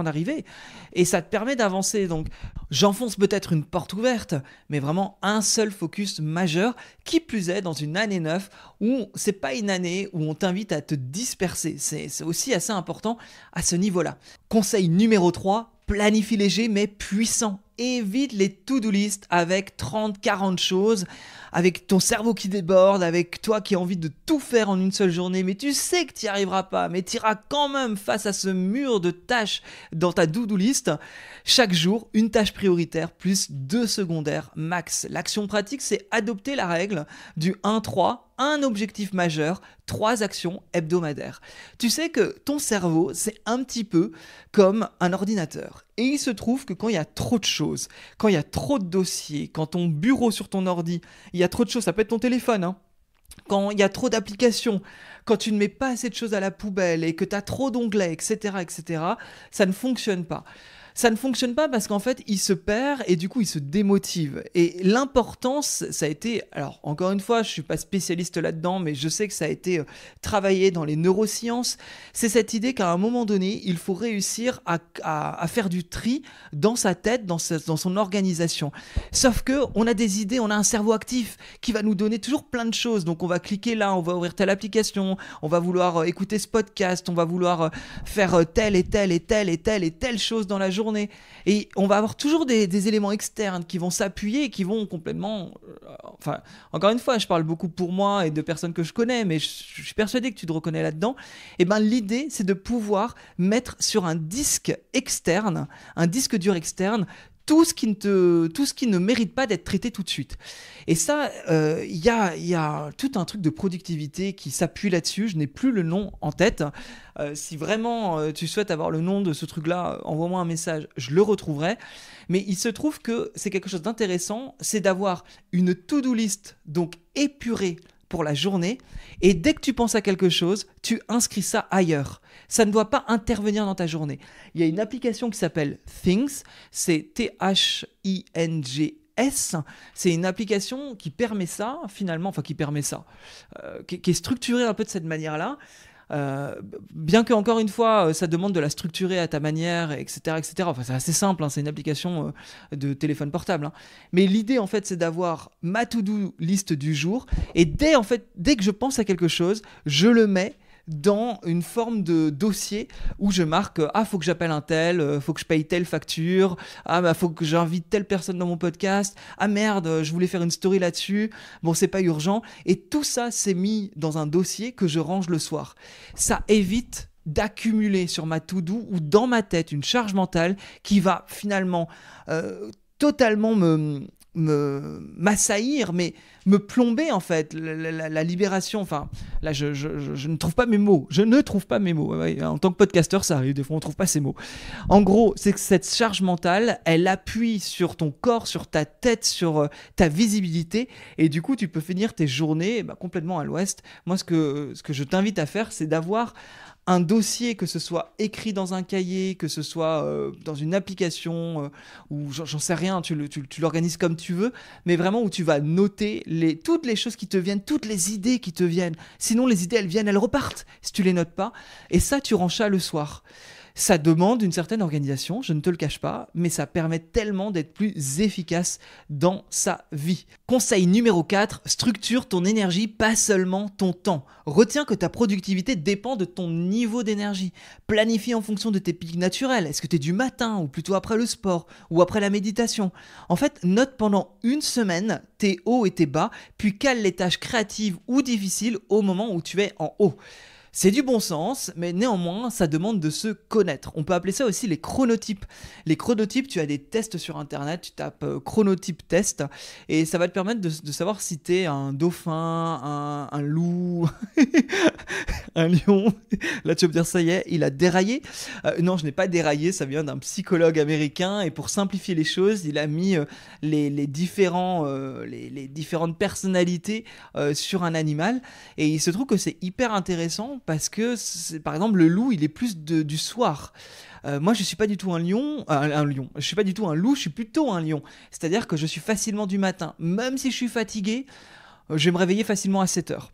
d'arrivée. Et ça te permet d'avancer. Donc, j'enfonce peut-être une porte ouverte, mais vraiment un seul focus majeur, qui plus est dans une année 9 où c'est pas une année où on t'invite à te disperser. C'est aussi assez important à ce niveau-là. Conseil numéro 3, planifie léger mais puissant. évite les to-do list avec 30-40 choses, avec ton cerveau qui déborde, avec toi qui as envie de tout faire en une seule journée, mais tu sais que tu n'y arriveras pas, mais tu iras quand même face à ce mur de tâches dans ta to-do list. Chaque jour, une tâche prioritaire plus 2 secondaires max. L'action pratique, c'est adopter la règle du 1-3, un objectif majeur, 3 actions hebdomadaires. Tu sais que ton cerveau, c'est un petit peu comme un ordinateur. Et il se trouve que quand il y a trop de choses, quand il y a trop de dossiers, quand ton bureau sur ton ordi, il y a trop de choses, ça peut être ton téléphone, hein, quand il y a trop d'applications, quand tu ne mets pas assez de choses à la poubelle et que tu as trop d'onglets, etc., ça ne fonctionne pas. Ça ne fonctionne pas parce qu'en fait, il se perd et du coup, il se démotive. Et l'importance, ça a été... Alors, encore une fois, je ne suis pas spécialiste là-dedans, mais je sais que ça a été travaillé dans les neurosciences. C'est cette idée qu'à un moment donné, il faut réussir à faire du tri dans sa tête, dans son organisation. Sauf qu'on a des idées, on a un cerveau actif qui va nous donner toujours plein de choses. Donc, on va cliquer là, on va ouvrir telle application, on va vouloir écouter ce podcast, on va vouloir faire telle et telle et telle et telle et telle chose dans la journée. Et on va avoir toujours des éléments externes qui vont s'appuyer et qui vont complètement... Enfin, encore une fois, je parle beaucoup pour moi et de personnes que je connais, mais je suis persuadé que tu te reconnais là-dedans. Et ben, l'idée, c'est de pouvoir mettre sur un disque externe, un disque dur externe, tout ce qui ne mérite pas d'être traité tout de suite. Et ça, il y a tout un truc de productivité qui s'appuie là-dessus. Je n'ai plus le nom en tête. Si vraiment tu souhaites avoir le nom de ce truc-là, envoie-moi un message, je le retrouverai. Mais il se trouve que c'est quelque chose d'intéressant, c'est d'avoir une to-do list donc épurée pour la journée, et dès que tu penses à quelque chose, tu inscris ça ailleurs. Ça ne doit pas intervenir dans ta journée. Il y a une application qui s'appelle Things, c'est Things. C'est une application qui permet ça, finalement, enfin qui permet ça, qui est structurée un peu de cette manière-là. Bien que encore une fois ça demande de la structurer à ta manière, etc. Enfin, c'est assez simple, hein, c'est une application de téléphone portable, hein. Mais l'idée en fait c'est d'avoir ma to-do list du jour, et dès que je pense à quelque chose, je le mets dans une forme de dossier où je marque faut que j'appelle un tel, faut que je paye telle facture, faut que j'invite telle personne dans mon podcast, merde, je voulais faire une story là-dessus, bon c'est pas urgent, et tout ça c'est mis dans un dossier que je range le soir. Ça évite d'accumuler sur ma to-do ou dans ma tête une charge mentale qui va finalement totalement m'assaillir, mais me plomber en fait, la libération. Enfin, là je ne trouve pas mes mots. Ouais, en tant que podcasteur, ça arrive, des fois on ne trouve pas ces mots. En gros, c'est que cette charge mentale, elle appuie sur ton corps, sur ta tête, sur ta visibilité, et du coup tu peux finir tes journées complètement à l'ouest. Moi, ce que je t'invite à faire, c'est d'avoir un dossier, que ce soit écrit dans un cahier, que ce soit dans une application, ou j'en sais rien, tu l'organises comme tu veux, mais vraiment où tu vas noter toutes les choses qui te viennent, toutes les idées qui te viennent. Sinon, les idées, elles viennent, elles repartent, si tu les notes pas. Et ça, tu ranges ça le soir. Ça demande une certaine organisation, je ne te le cache pas, mais ça permet tellement d'être plus efficace dans sa vie. Conseil numéro 4, structure ton énergie, pas seulement ton temps. Retiens que ta productivité dépend de ton niveau d'énergie. Planifie en fonction de tes pics naturels. Est-ce que tu es du matin ou plutôt après le sport ou après la méditation? En fait, note pendant une semaine tes hauts et tes bas, puis cale les tâches créatives ou difficiles au moment où tu es en haut. C'est du bon sens, mais néanmoins, ça demande de se connaître. On peut appeler ça aussi les chronotypes. Les chronotypes, tu as des tests sur Internet, tu tapes chronotype test, et ça va te permettre de savoir si tu es un dauphin, un loup, un lion. Là, tu vas me dire, ça y est, il a déraillé. Non, je n'ai pas déraillé, ça vient d'un psychologue américain, et pour simplifier les choses, il a mis les différentes personnalités sur un animal, et il se trouve que c'est hyper intéressant parce que, par exemple, le loup, il est plus du soir. Moi, je suis pas du tout un lion. Je suis pas du tout un loup, je suis plutôt un lion. C'est-à-dire que je suis facilement du matin. Même si je suis fatigué, je vais me réveiller facilement à 7 heures.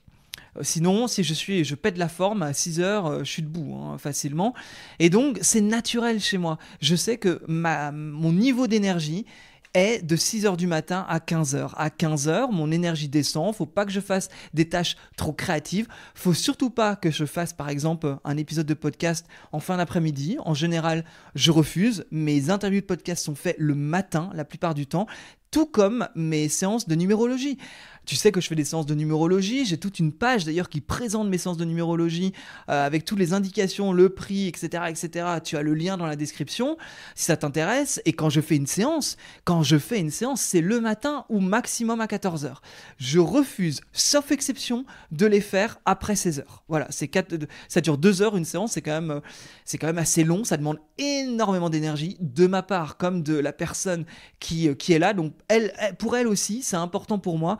Sinon, si je pète la forme, à 6 heures, je suis debout facilement. Et donc, c'est naturel chez moi. Je sais que mon niveau d'énergie est de 6h du matin à 15h. À 15h, mon énergie descend, faut pas que je fasse des tâches trop créatives, faut surtout pas que je fasse par exemple un épisode de podcast en fin d'après-midi. En général, je refuse, mes interviews de podcast sont faites le matin la plupart du temps, tout comme mes séances de numérologie. Tu sais que je fais des séances de numérologie, j'ai toute une page d'ailleurs qui présente mes séances de numérologie avec toutes les indications, le prix, etc., etc. Tu as le lien dans la description si ça t'intéresse. Et quand je fais une séance, c'est le matin ou maximum à 14h. Je refuse, sauf exception, de les faire après 16h. Voilà, ça dure 2 heures une séance, c'est quand même assez long, ça demande énormément d'énergie de ma part comme de la personne qui est là. Donc pour elle aussi, c'est important pour moi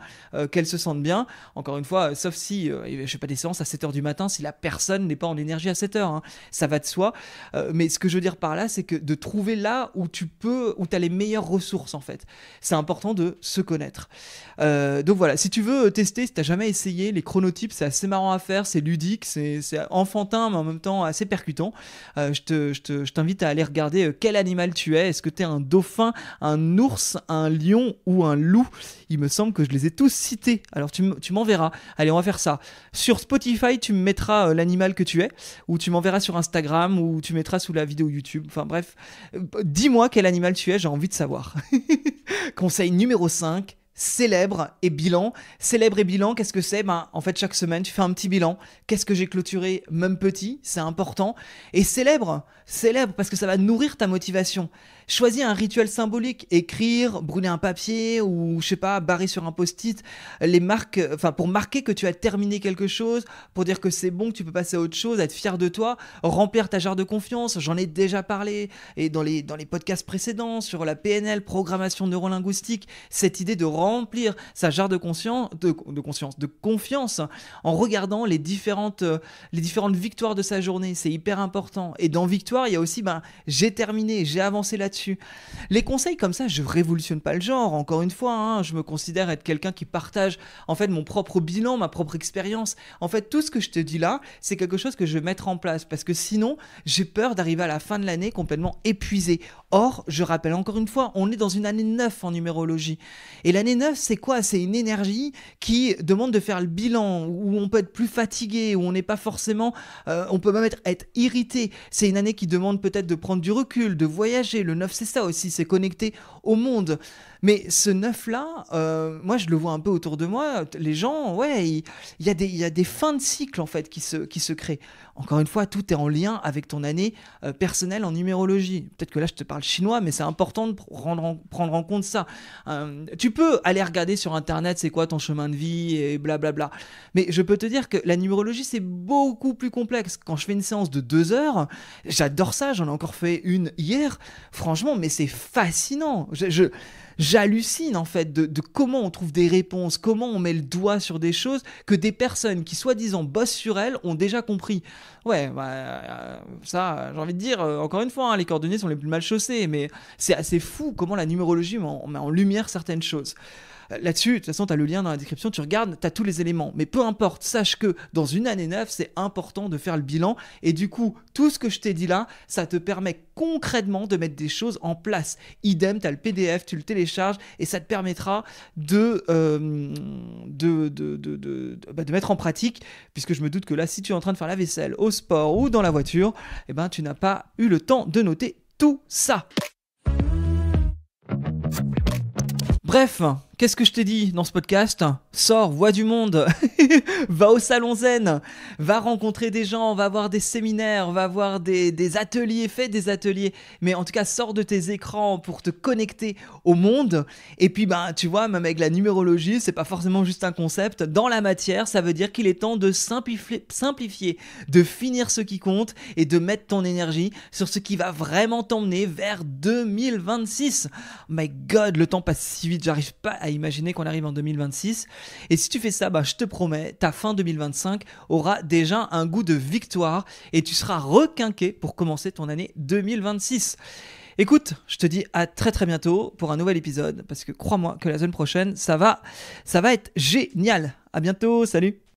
qu'elle se sente bien. Encore une fois, sauf si je fais pas des séances à 7h du matin si la personne n'est pas en énergie à 7h. Hein. Ça va de soi. Mais ce que je veux dire par là, c'est que de trouver là où tu as les meilleures ressources en fait. C'est important de se connaître. Donc voilà, si tu veux tester, si tu n'as jamais essayé, les chronotypes, c'est assez marrant à faire, c'est ludique, c'est enfantin, mais en même temps assez percutant. Je t'invite à aller regarder quel animal tu es. Est-ce que tu es un dauphin, un ours, un lion ou un loup? Il me semble que je les ai tous cités. Alors tu m'enverras. Allez, on va faire ça. Sur Spotify, tu me mettras l'animal que tu es, ou tu m'enverras sur Instagram, ou tu mettras sous la vidéo YouTube. Enfin bref, dis-moi quel animal tu es, j'ai envie de savoir. Conseil numéro 5. Célèbre et bilan. Célèbre et bilan, qu'est-ce que c'est? En fait, chaque semaine, tu fais un petit bilan. Qu'est-ce que j'ai clôturé? Même petit, c'est important. Et célèbre parce que ça va nourrir ta motivation. Choisis un rituel symbolique, écrire, brûler un papier ou, je sais pas, barrer sur un post-it pour marquer que tu as terminé quelque chose, pour dire que c'est bon, que tu peux passer à autre chose, être fier de toi, remplir ta jarre de confiance. J'en ai déjà parlé et dans les podcasts précédents sur la PNL, programmation neurolinguistique, cette idée de remplir sa jarre de confiance en regardant les différentes victoires de sa journée. C'est hyper important. Et dans victoire, il y a aussi j'ai terminé, j'ai avancé là-dessus. Les conseils comme ça, je révolutionne pas le genre. Encore une fois, hein, je me considère être quelqu'un qui partage en fait mon propre bilan, ma propre expérience. En fait, tout ce que je te dis là, c'est quelque chose que je vais mettre en place parce que sinon, j'ai peur d'arriver à la fin de l'année complètement épuisé. Or, je rappelle encore une fois, on est dans une année 9 en numérologie. Et l'année 9, c'est quoi? C'est une énergie qui demande de faire le bilan, où on peut être plus fatigué, où on n'est pas forcément... on peut même être irrité. C'est une année qui demande peut-être de prendre du recul, de voyager. Le 9, c'est ça aussi, c'est connecté au monde. Mais ce 9-là, moi, je le vois un peu autour de moi. Les gens, ouais, il y a des fins de cycle, en fait, qui se créent. Encore une fois, tout est en lien avec ton année personnelle en numérologie. Peut-être que là, je te parle chinois, mais c'est important de prendre en compte ça. Tu peux aller regarder sur Internet, c'est quoi ton chemin de vie et blablabla. Mais je peux te dire que la numérologie, c'est beaucoup plus complexe. Quand je fais une séance de 2 heures, j'adore ça, j'en ai encore fait une hier. Franchement, mais c'est fascinant. J'hallucine en fait de comment on trouve des réponses, comment on met le doigt sur des choses que des personnes qui soi-disant bossent sur elles ont déjà compris. Ouais, ça, j'ai envie de dire, encore une fois, hein, les cordonniers sont les plus mal chaussés, mais c'est assez fou comment la numérologie met en lumière certaines choses. Là-dessus, de toute façon, tu as le lien dans la description, tu regardes, tu as tous les éléments. Mais peu importe, sache que dans une année 9, c'est important de faire le bilan. Et du coup, tout ce que je t'ai dit là, ça te permet concrètement de mettre des choses en place. Idem, tu as le PDF, tu le télécharges et ça te permettra de mettre en pratique. Puisque je me doute que là, si tu es en train de faire la vaisselle, au sport ou dans la voiture, tu n'as pas eu le temps de noter tout ça. Bref, qu'est-ce que je t'ai dit dans ce podcast? Sors, vois du monde, va au salon Zen, va rencontrer des gens, va voir des séminaires, va voir des ateliers, fais des ateliers. Mais en tout cas, sors de tes écrans pour te connecter au monde. Et puis, tu vois, même avec la numérologie, c'est pas forcément juste un concept. Dans la matière, ça veut dire qu'il est temps de simplifier, de finir ce qui compte et de mettre ton énergie sur ce qui va vraiment t'emmener vers 2026. My God, le temps passe si vite, j'arrive pas à imaginer qu'on arrive en 2026. Et si tu fais ça, je te promets, ta fin 2025 aura déjà un goût de victoire et tu seras requinqué pour commencer ton année 2026. Écoute, je te dis à très très bientôt pour un nouvel épisode parce que crois-moi que la semaine prochaine, ça va être génial. À bientôt, salut.